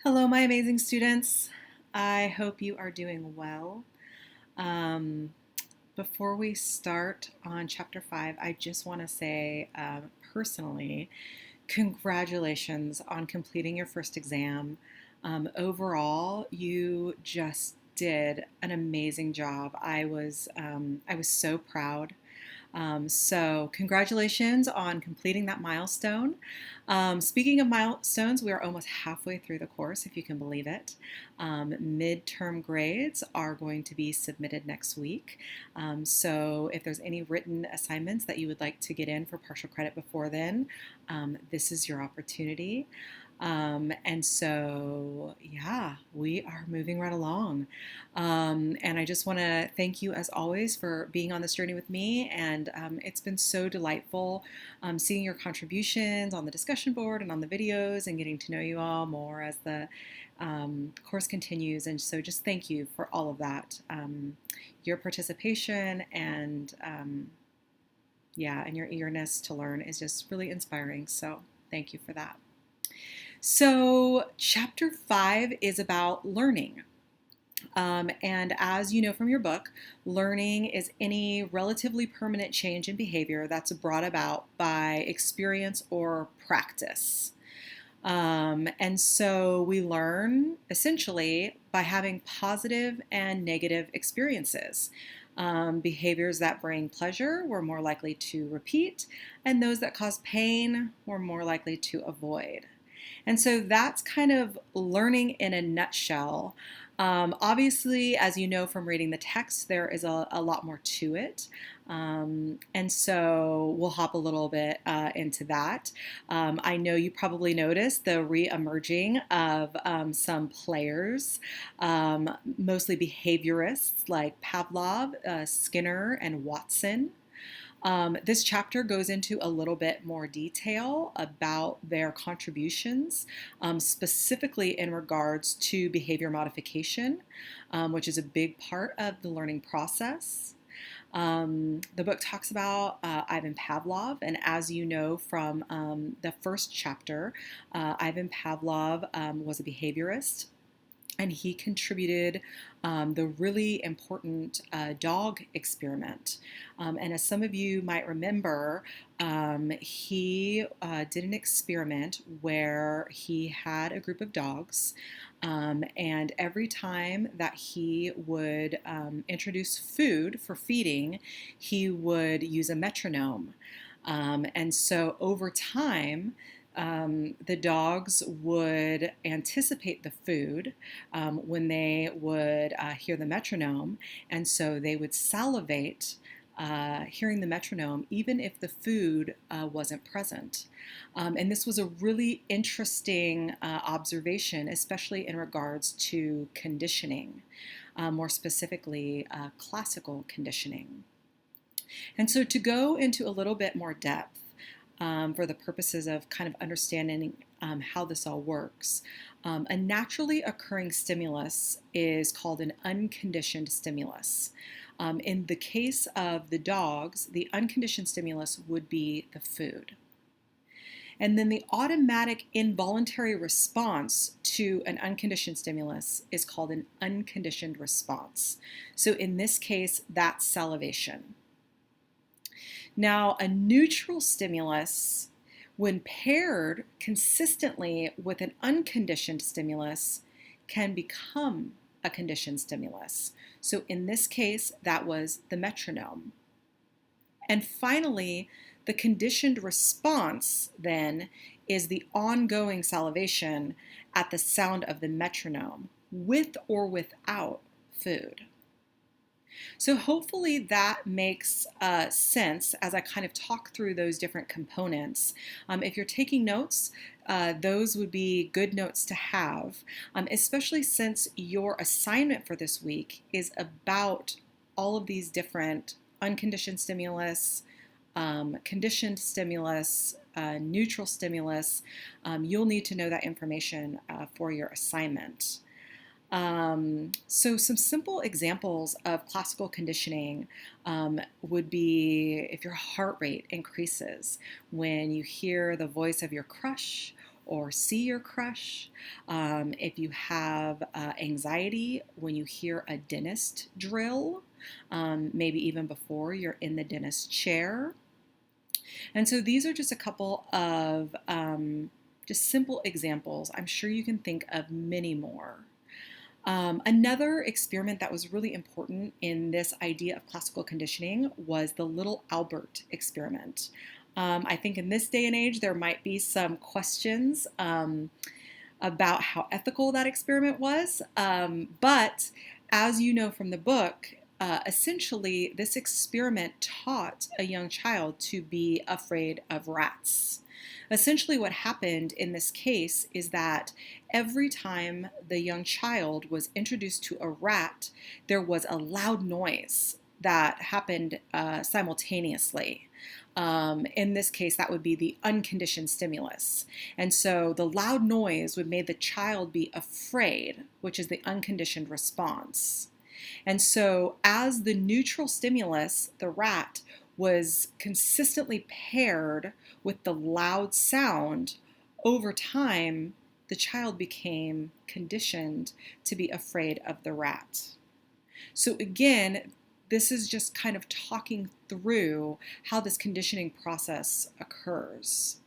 Hello, my amazing students. I hope you are doing well. Um, Before we start on chapter 5, I just want to say personally, congratulations on completing your first exam. Overall, you just did an amazing job. I was so proud. So, congratulations on completing that milestone. Speaking of milestones, we are almost halfway through the course, if you can believe it. Midterm grades are going to be submitted next week. So, if there's any written assignments that you would like to get in for partial credit before then, this is your opportunity. Yeah, we are moving right along. And I just want to thank you, as always, for being on this journey with me. And it's been so delightful seeing your contributions on the discussion board and on the videos and getting to know you all more as the course continues. And so just thank you for all of that. Your participation and your eagerness to learn is just really inspiring. So thank you for that. So, chapter 5 is about learning. And as you know from your book, learning is any relatively permanent change in behavior that's brought about by experience or practice. And so we learn essentially by having positive and negative experiences. Behaviors that bring pleasure, we're more likely to repeat, and those that cause pain, we're more likely to avoid. And so that's kind of learning in a nutshell. Obviously, as you know from reading the text, there is a lot more to it. And so we'll hop a little bit into that. I know you probably noticed the re-emerging of some players, mostly behaviorists like Pavlov, Skinner, and Watson. This chapter goes into a little bit more detail about their contributions, specifically in regards to behavior modification, which is a big part of the learning process. The book talks about Ivan Pavlov, and as you know from the first chapter, Ivan Pavlov was a behaviorist, and he contributed the really important dog experiment. And as some of you might remember, he did an experiment where he had a group of dogs, and every time that he would introduce food for feeding, he would use a metronome. And so over time, the dogs would anticipate the food when they would hear the metronome, and so they would salivate hearing the metronome, even if the food wasn't present. And this was a really interesting observation, especially in regards to conditioning, more specifically classical conditioning. And so to go into a little bit more depth, for the purposes of kind of understanding how this all works. A naturally occurring stimulus is called an unconditioned stimulus. In the case of the dogs, the unconditioned stimulus would be the food. And then the automatic involuntary response to an unconditioned stimulus is called an unconditioned response. So in this case, that's salivation. Now, a neutral stimulus, when paired consistently with an unconditioned stimulus, can become a conditioned stimulus. So in this case, that was the metronome. And finally, the conditioned response then is the ongoing salivation at the sound of the metronome, with or without food. So hopefully that makes sense as I kind of talk through those different components. If you're taking notes, those would be good notes to have, especially since your assignment for this week is about all of these different unconditioned stimulus, conditioned stimulus, neutral stimulus. You'll need to know that information for your assignment. So some simple examples of classical conditioning would be if your heart rate increases when you hear the voice of your crush, or see your crush, if you have anxiety when you hear a dentist drill, maybe even before you're in the dentist chair. And so these are just a couple of just simple examples. I'm sure you can think of many more. Another experiment that was really important in this idea of classical conditioning was the little Albert experiment. I think in this day and age, there might be some questions about how ethical that experiment was. But as you know from the book, essentially this experiment taught a young child to be afraid of rats. Essentially what happened in this case is that every time the young child was introduced to a rat, there was a loud noise that happened simultaneously. In this case, that would be the unconditioned stimulus. And so the loud noise would make the child be afraid, which is the unconditioned response. And so as the neutral stimulus, the rat, was consistently paired with the loud sound, over time, the child became conditioned to be afraid of the rat. So again, this is just kind of talking through how this conditioning process occurs.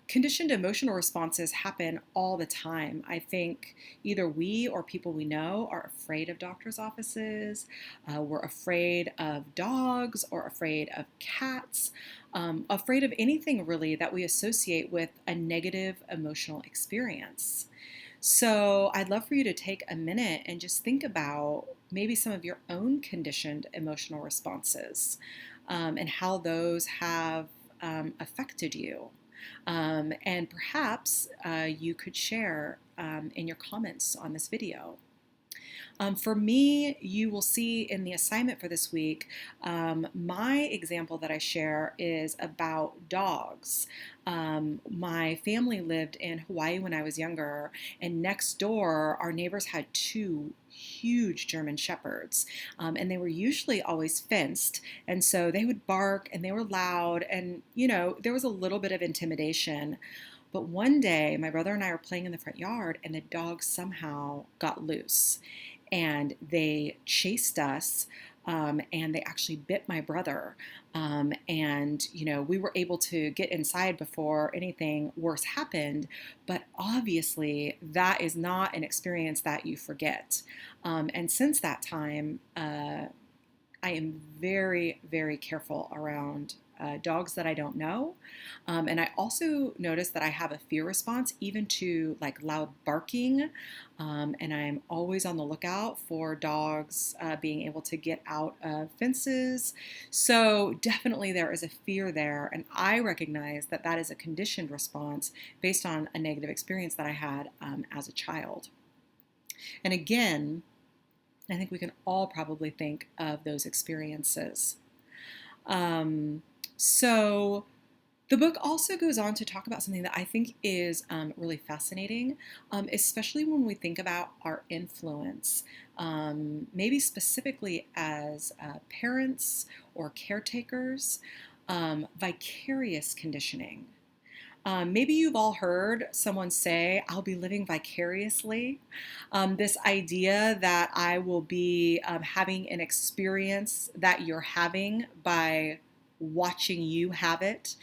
Conditioned emotional responses happen all the time. I think either we or people we know are afraid of doctors' offices, we're afraid of dogs or afraid of cats, afraid of anything really that we associate with a negative emotional experience. So I'd love for you to take a minute and just think about maybe some of your own conditioned emotional responses and how those have affected you. And perhaps you could share in your comments on this video. For me, you will see in the assignment for this week, my example that I share is about dogs. My family lived in Hawaii when I was younger, and next door, our neighbors had two huge German shepherds, and they were usually always fenced, and so they would bark and they were loud, and there was a little bit of intimidation. But one day, my brother and I were playing in the front yard, and the dogs somehow got loose and they chased us, and they actually bit my brother. And we were able to get inside before anything worse happened. But obviously, that is not an experience that you forget. And since that time, I am very, very careful around dogs that I don't know. And I also notice that I have a fear response even to like loud barking. And I'm always on the lookout for dogs being able to get out of fences. So definitely there is a fear there. And I recognize that that is a conditioned response based on a negative experience that I had as a child. And again, I think we can all probably think of those experiences. So the book also goes on to talk about something that I think is really fascinating, especially when we think about our influence, maybe specifically as parents or caretakers, vicarious conditioning. Maybe you've all heard someone say, I'll be living vicariously. This idea that I will be having an experience that you're having by watching you have it,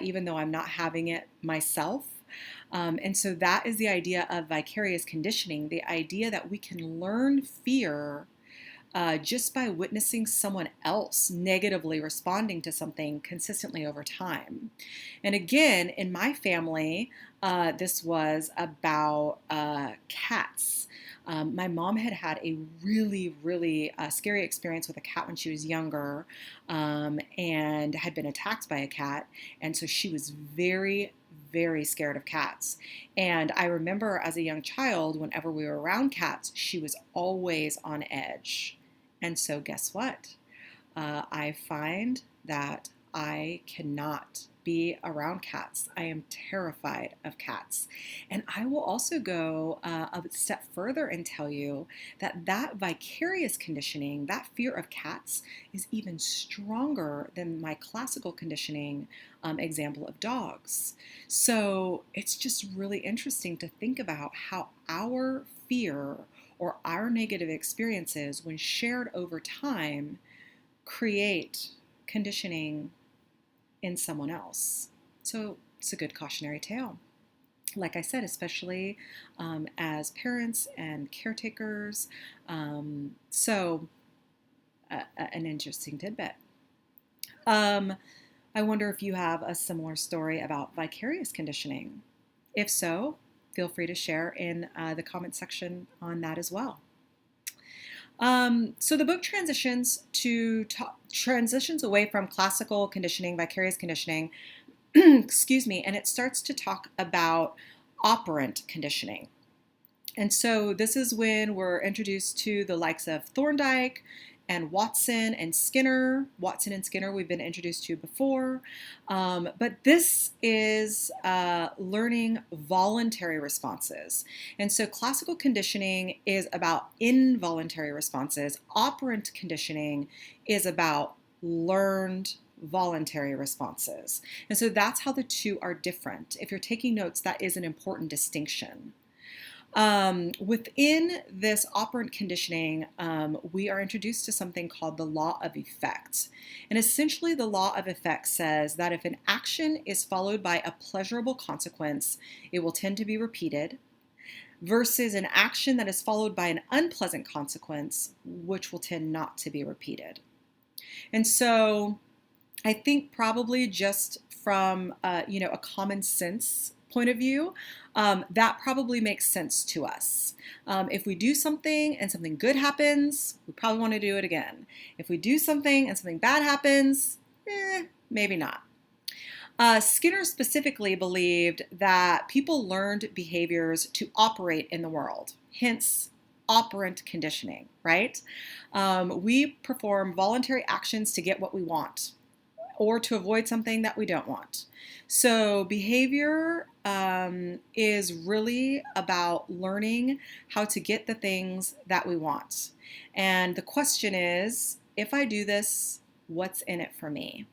even though I'm not having it myself. And so that is the idea of vicarious conditioning, the idea that we can learn fear just by witnessing someone else negatively responding to something consistently over time. And again, in my family, this was about cats. My mom had had a really, really scary experience with a cat when she was younger, and had been attacked by a cat. And so she was very, very scared of cats. And I remember as a young child, whenever we were around cats, she was always on edge. And so guess what? I find that I cannot be around cats. I am terrified of cats. And I will also go a step further and tell you that that vicarious conditioning, that fear of cats, is even stronger than my classical conditioning example of dogs. So it's just really interesting to think about how our fear or our negative experiences, when shared over time, create conditioning in someone else. So it's a good cautionary tale. Like I said, especially as parents and caretakers. So an interesting tidbit. I wonder if you have a similar story about vicarious conditioning. If so, feel free to share in the comment section on that as well. So the book transitions away from classical conditioning, vicarious conditioning, excuse me, and it starts to talk about operant conditioning. And so this is when we're introduced to the likes of Thorndike and Watson and Skinner. Watson and Skinner we've been introduced to before. But this is learning voluntary responses. And so classical conditioning is about involuntary responses. Operant conditioning is about learned voluntary responses. And so that's how the two are different. If you're taking notes, that is an important distinction. Within this operant conditioning, we are introduced to something called the law of effect. And essentially, the law of effect says that if an action is followed by a pleasurable consequence, it will tend to be repeated, versus an action that is followed by an unpleasant consequence, which will tend not to be repeated. And so I think probably just from a common sense point of view, that probably makes sense to us. If we do something and something good happens, we probably want to do it again. If we do something and something bad happens, maybe not. Skinner specifically believed that people learned behaviors to operate in the world, hence operant conditioning, right? We perform voluntary actions to get what we want or to avoid something that we don't want. So behavior is really about learning how to get the things that we want. And the question is, if I do this, what's in it for me?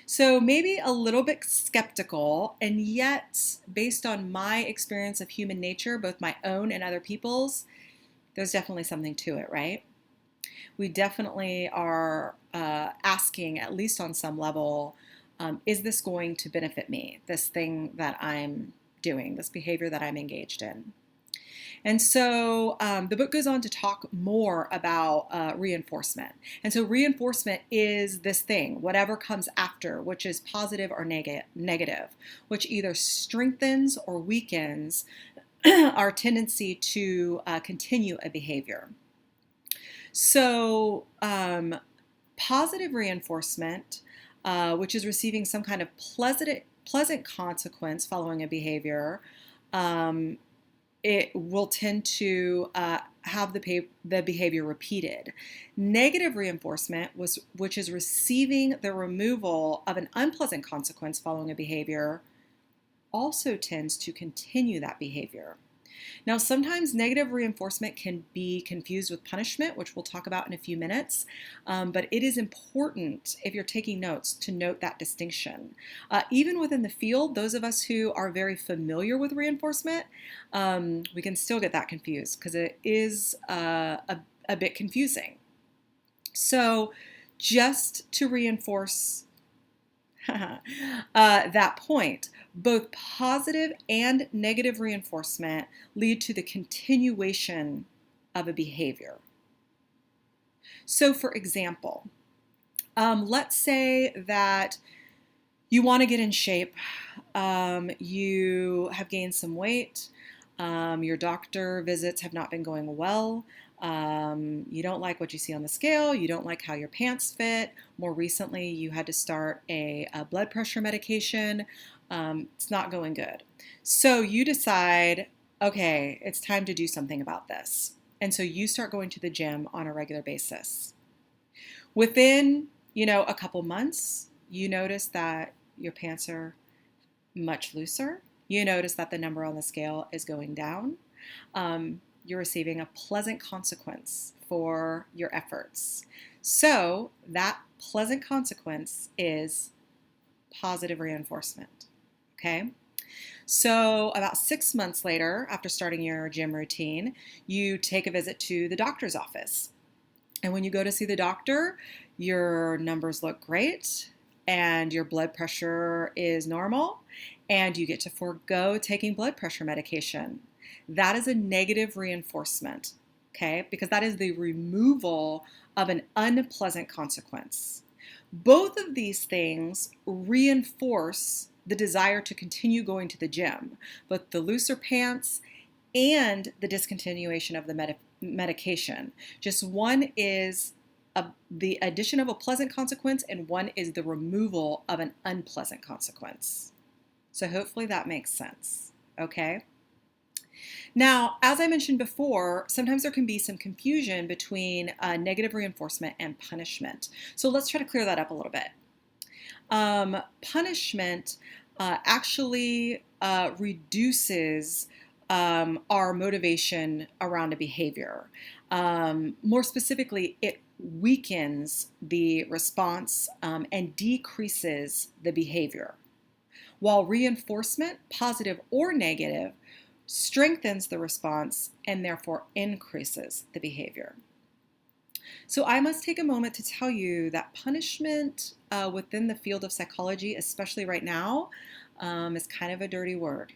So maybe a little bit skeptical, and yet based on my experience of human nature, both my own and other people's, there's definitely something to it, right? We definitely are asking, at least on some level, is this going to benefit me, this thing that I'm doing, this behavior that I'm engaged in? And so the book goes on to talk more about reinforcement. And so reinforcement is this thing, whatever comes after, which is positive or negative, which either strengthens or weakens our tendency to continue a behavior. So positive reinforcement, which is receiving some kind of pleasant consequence following a behavior, it will tend to have the behavior repeated. Negative reinforcement, which is receiving the removal of an unpleasant consequence following a behavior, also tends to continue that behavior. Now, sometimes negative reinforcement can be confused with punishment, which we'll talk about in a few minutes, but it is important, if you're taking notes, to note that distinction. Even within the field, those of us who are very familiar with reinforcement, we can still get that confused because it is a bit confusing. So just to reinforce that point, both positive and negative reinforcement lead to the continuation of a behavior. So for example, let's say that you want to get in shape, you have gained some weight, your doctor visits have not been going well, you don't like what you see on the scale, you don't like how your pants fit. More recently, you had to start a blood pressure medication. It's not going good. So you decide, okay, it's time to do something about this. And so you start going to the gym on a regular basis. Within, a couple months, you notice that your pants are much looser. You notice that the number on the scale is going down. You're receiving a pleasant consequence for your efforts. So that pleasant consequence is positive reinforcement. Okay? So about 6 months later, after starting your gym routine, you take a visit to the doctor's office. And when you go to see the doctor, your numbers look great and your blood pressure is normal and you get to forego taking blood pressure medication. That is a negative reinforcement, okay? Because that is the removal of an unpleasant consequence. Both of these things reinforce the desire to continue going to the gym, both the looser pants and the discontinuation of the medication. Just one is the addition of a pleasant consequence, and one is the removal of an unpleasant consequence. So hopefully that makes sense, okay? Now, as I mentioned before, sometimes there can be some confusion between negative reinforcement and punishment. So let's try to clear that up a little bit. Punishment actually reduces our motivation around a behavior. More specifically, it weakens the response and decreases the behavior. While reinforcement, positive or negative, strengthens the response and therefore increases the behavior. So I must take a moment to tell you that punishment within the field of psychology, especially right now, is kind of a dirty word.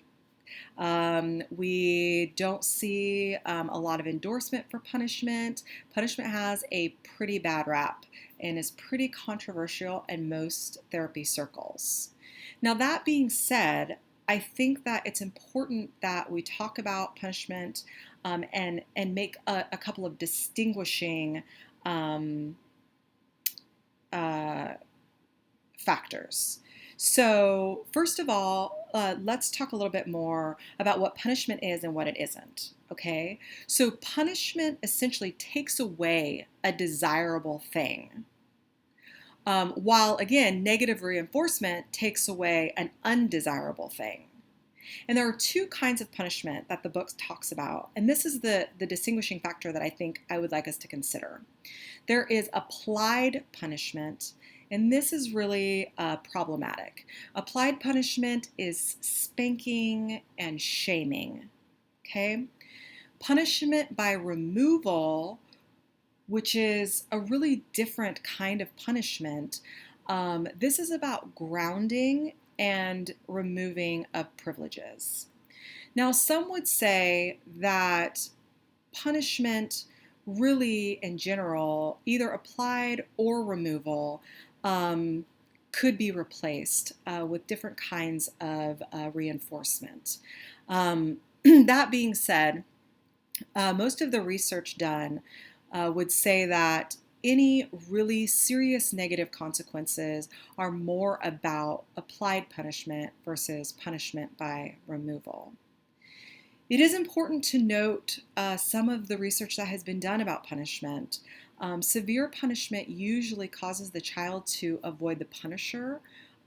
We don't see a lot of endorsement for punishment. Punishment has a pretty bad rap and is pretty controversial in most therapy circles. Now, that being said, I think that it's important that we talk about punishment and make a couple of distinguishing factors. So first of all, let's talk a little bit more about what punishment is and what it isn't, okay? So punishment essentially takes away a desirable thing, while again, negative reinforcement takes away an undesirable thing. And there are two kinds of punishment that the book talks about, and this is the distinguishing factor that I think I would like us to consider. There is applied punishment, and this is really problematic. Applied punishment is spanking and shaming, okay? Punishment by removal, which is a really different kind of punishment, this is about grounding and removing of privileges. Now, some would say that punishment really, in general, either applied or removal, could be replaced with different kinds of reinforcement. That being said, most of the research done would say that any really serious negative consequences are more about applied punishment versus punishment by removal. It is important to note some of the research that has been done about punishment. Severe punishment usually causes the child to avoid the punisher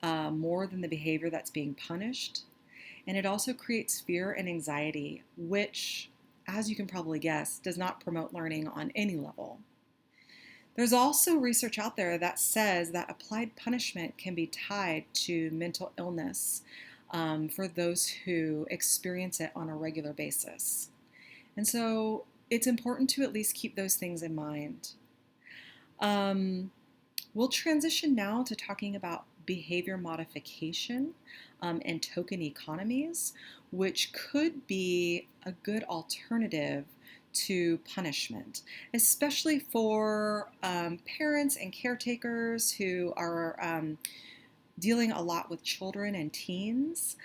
more than the behavior that's being punished. And it also creates fear and anxiety, which, as you can probably guess, does not promote learning on any level. There's also research out there that says that applied punishment can be tied to mental illness for those who experience it on a regular basis. And so it's important to at least keep those things in mind. We'll transition now to talking about behavior modification and token economies, which could be a good alternative to punishment, especially for parents and caretakers who are dealing a lot with children and teens.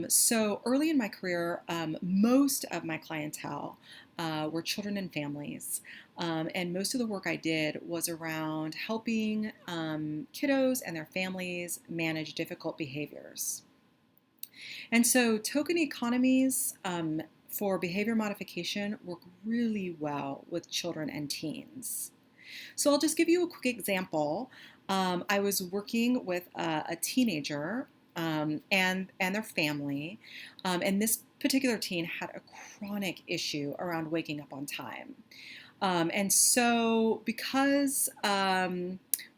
So early in my career, most of my clientele were children and families. And most of the work I did was around helping kiddos and their families manage difficult behaviors. And so token economies for behavior modification work really well with children and teens. So I'll just give you a quick example. I was working with a teenager and their family, and this particular teen had a chronic issue around waking up on time. And so, because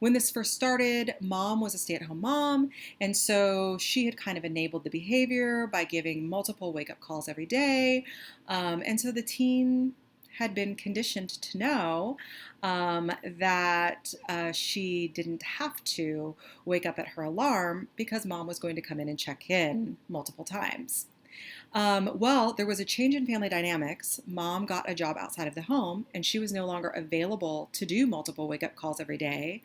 when this first started, mom was a stay at home mom. And so she had kind of enabled the behavior by giving multiple wake up calls every day. And so the teen had been conditioned to know that she didn't have to wake up at her alarm because mom was going to come in and check in multiple times. Well, there was a change in family dynamics. Mom got a job outside of the home, and she was no longer available to do multiple wake up calls every day.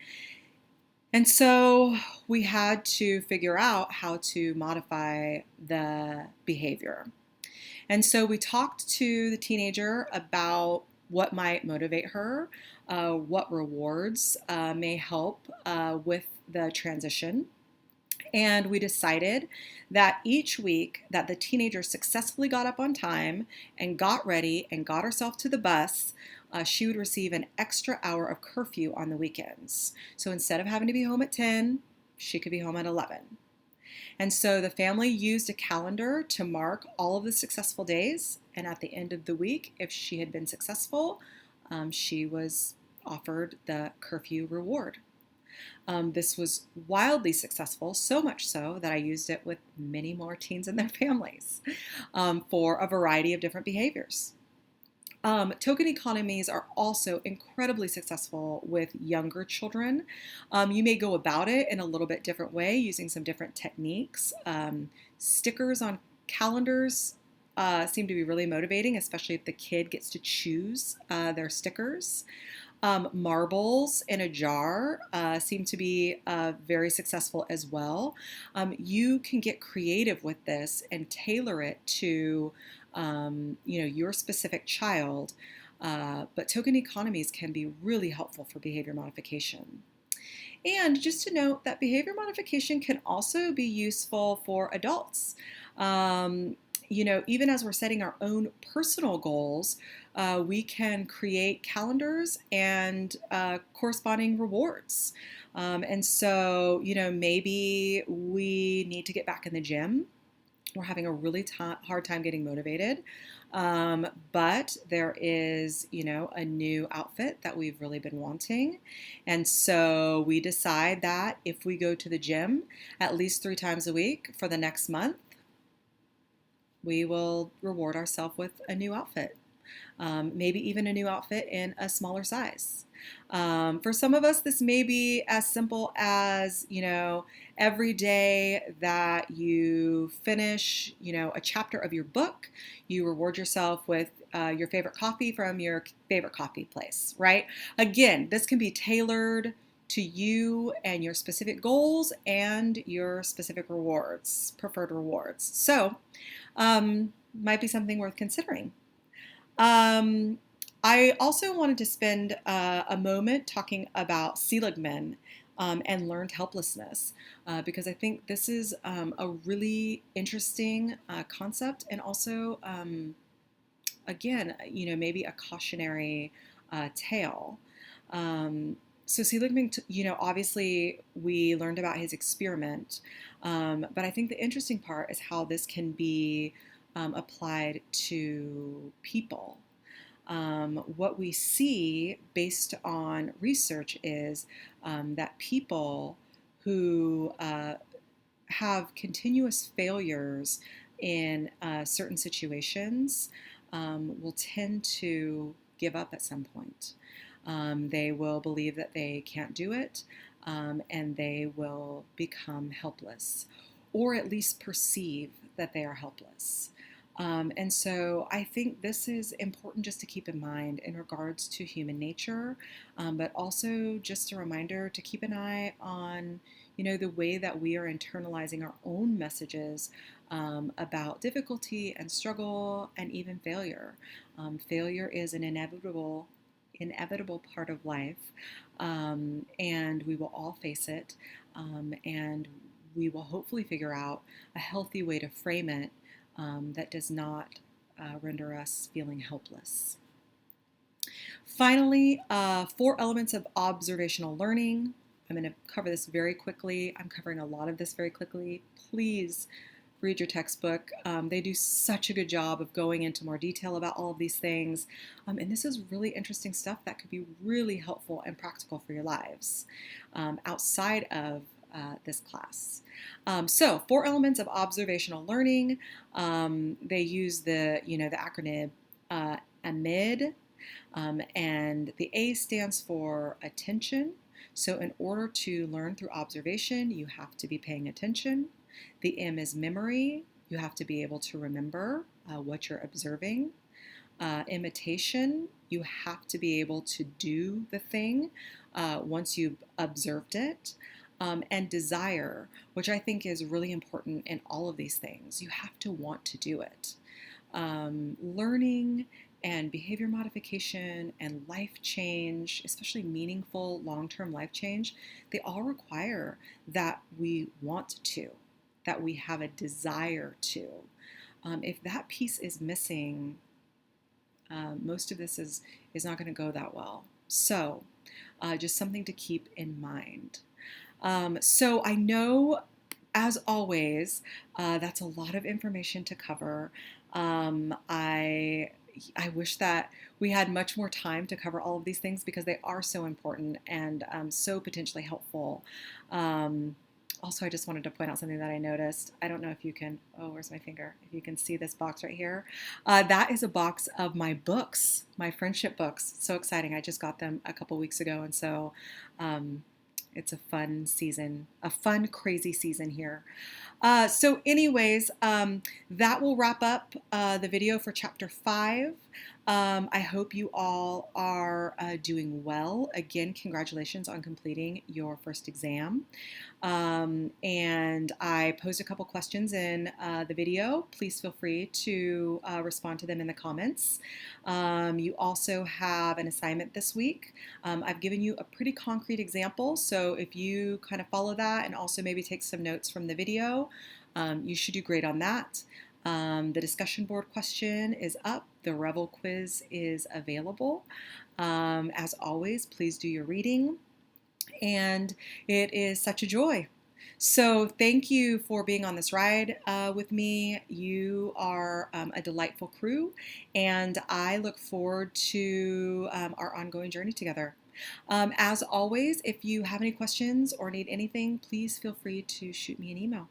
And so we had to figure out how to modify the behavior. And so we talked to the teenager about what might motivate her, what rewards may help with the transition. And we decided that each week that the teenager successfully got up on time and got ready and got herself to the bus, she would receive an extra hour of curfew on the weekends. So instead of having to be home at 10, she could be home at 11. And so the family used a calendar to mark all of the successful days. And at the end of the week, if she had been successful, she was offered the curfew reward. This was wildly successful, so much so that I used it with many more teens and their families for a variety of different behaviors. Token economies are also incredibly successful with younger children. You may go about it in a little bit different way using some different techniques. Stickers on calendars seem to be really motivating, especially if the kid gets to choose their stickers. Marbles in a jar seem to be very successful as well. You can get creative with this and tailor it to your specific child. But token economies can be really helpful for behavior modification. And just to note that behavior modification can also be useful for adults. Even as we're setting our own personal goals, we can create calendars and corresponding rewards. And so, maybe we need to get back in the gym. We're having a really hard time getting motivated. But there is, a new outfit that we've really been wanting. And so we decide that if we go to the gym at least 3 times a week for the next month, we will reward ourselves with a new outfit. Maybe even a new outfit in a smaller size. For some of us, this may be as simple as, every day that you finish, a chapter of your book, you reward yourself with your favorite coffee from your favorite coffee place, right? Again, this can be tailored to you and your specific goals and your specific rewards, preferred rewards. So, might be something worth considering. I also wanted to spend a moment talking about Seligman and learned helplessness because I think this is a really interesting concept and also, again, maybe a cautionary tale. So Seligman, obviously we learned about his experiment, but I think the interesting part is how this can be applied to people. What we see based on research is that people who have continuous failures in certain situations will tend to give up at some point. They will believe that they can't do it, and they will become helpless, or at least perceive that they are helpless. And so I think this is important just to keep in mind in regards to human nature, but also just a reminder to keep an eye on, the way that we are internalizing our own messages about difficulty and struggle and even failure. Failure is an inevitable part of life, and we will all face it, and we will hopefully figure out a healthy way to frame it that does not render us feeling helpless. Finally, 4 elements of observational learning. I'm going to cover this very quickly. I'm covering a lot of this very quickly. Please read your textbook. They do such a good job of going into more detail about all of these things. And this is really interesting stuff that could be really helpful and practical for your lives outside of this class. So 4 elements of observational learning. They use the acronym AMID, and the A stands for attention. So in order to learn through observation, you have to be paying attention. The M is memory. You have to be able to remember what you're observing. Imitation, you have to be able to do the thing once you've observed it. And desire, which I think is really important in all of these things. You have to want to do it. Learning and behavior modification and life change, especially meaningful long-term life change, they all require that we want to, that we have a desire to. If that piece is missing, most of this is not going to go that well. So just something to keep in mind. So I know, as always, that's a lot of information to cover. I wish that we had much more time to cover all of these things because they are so important and so potentially helpful. Also, I just wanted to point out something that I noticed. I don't know if you can, oh, where's my finger? If you can see this box right here. That is a box of my books, my friendship books. So exciting. I just got them a couple weeks ago. And so it's a fun season, a fun, crazy season here. So anyways, that will wrap up the video for chapter 5. I hope you all are doing well. Again, congratulations on completing your first exam. And I posed a couple questions in the video. Please feel free to respond to them in the comments. You also have an assignment this week. I've given you a pretty concrete example, so if you kind of follow that and also maybe take some notes from the video, you should do great on that. The discussion board question is up. The Revel quiz is available. As always, please do your reading. And it is such a joy. So thank you for being on this ride with me. You are a delightful crew, and I look forward to our ongoing journey together. As always, if you have any questions or need anything, please feel free to shoot me an email.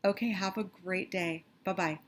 Okay, have a great day. Bye-bye.